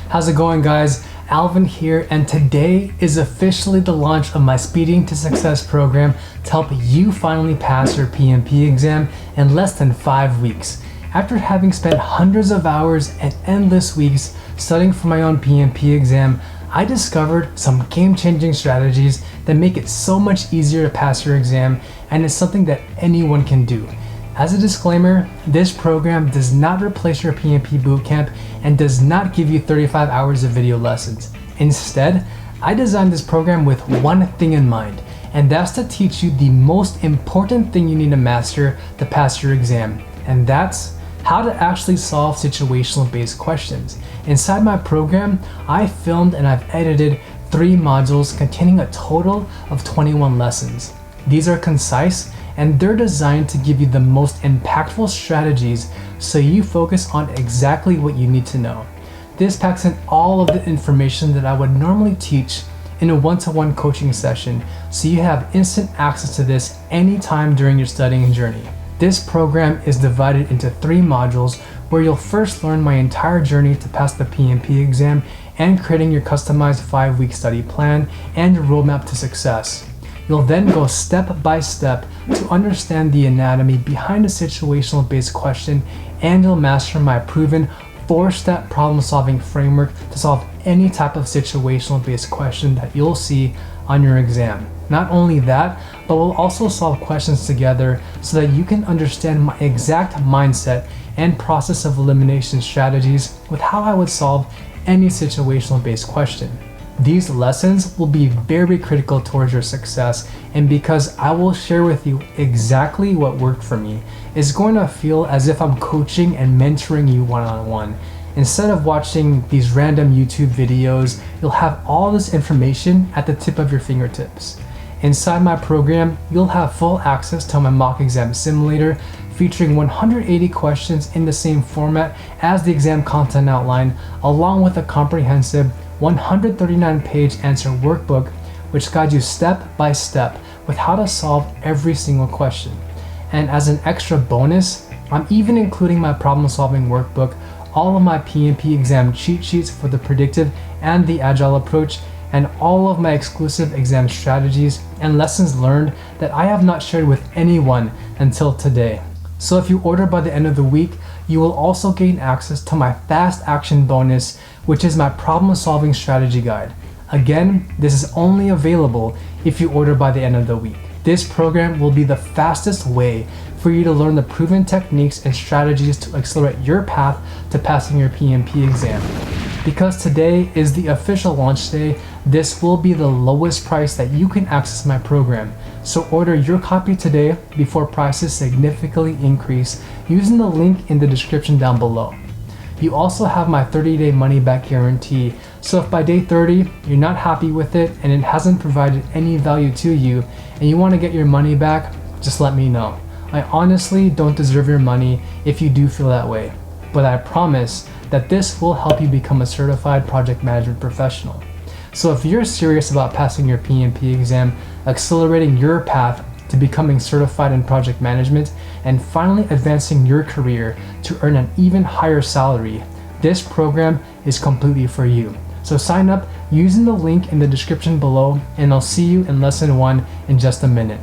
How's it going, guys? Alvin here, and today is officially the launch of my Speeding to Success program to help you finally pass your PMP exam in less than 5 weeks. After having spent hundreds of hours and endless weeks studying for my own PMP exam, I discovered some game-changing strategies that make it so much easier to pass your exam, and it's something that anyone can do. As a disclaimer, this program does not replace your PMP bootcamp and does not give you 35 hours of video lessons. Instead, I designed this program with one thing in mind, and that's to teach you the most important thing you need to master to pass your exam, and that's how to actually solve situational based questions. Inside my program, I filmed and I've edited 3 modules containing a total of 21 lessons. These are concise and they're designed to give you the most impactful strategies so you focus on exactly what you need to know. This packs in all of the information that I would normally teach in a one-to-one coaching session, so you have instant access to this anytime during your studying journey. This program is divided into 3 modules where you'll first learn my entire journey to pass the PMP exam and creating your customized 5-week study plan and your roadmap to success. You'll then go step by step to understand the anatomy behind a situational based question, and you'll master my proven 4-step problem solving framework to solve any type of situational based question that you'll see on your exam. Not only that, but we'll also solve questions together so that you can understand my exact mindset and process of elimination strategies with how I would solve any situational based question. These lessons will be very critical towards your success, and because I will share with you exactly what worked for me, it's going to feel as if I'm coaching and mentoring you one-on-one. Instead of watching these random YouTube videos, you'll have all this information at the tip of your fingertips. Inside my program, you'll have full access to my mock exam simulator featuring 180 questions in the same format as the exam content outline, along with a comprehensive 139-page answer workbook which guides you step by step with how to solve every single question. And as an extra bonus, I'm even including my problem-solving workbook, all of my PMP exam cheat sheets for the predictive and the agile approach, and all of my exclusive exam strategies and lessons learned that I have not shared with anyone until today. So if you order by the end of the week, you will also gain access to my fast action bonus, which is my problem solving strategy guide. Again, this is only available if you order by the end of the week. This program will be the fastest way for you to learn the proven techniques and strategies to accelerate your path to passing your PMP exam. Because today is the official launch day, this will be the lowest price that you can access my program. So order your copy today before prices significantly increase using the link in the description down below. You also have my 30-day money-back guarantee, so if by day 30 you're not happy with it and it hasn't provided any value to you and you want to get your money back, just let me know. I honestly don't deserve your money if you do feel that way, but I promise that this will help you become a certified project management professional. So if you're serious about passing your PMP exam, accelerating your path to becoming certified in project management, and finally advancing your career to earn an even higher salary, this program is completely for you. So sign up using the link in the description below, and I'll see you in lesson 1 in just a minute.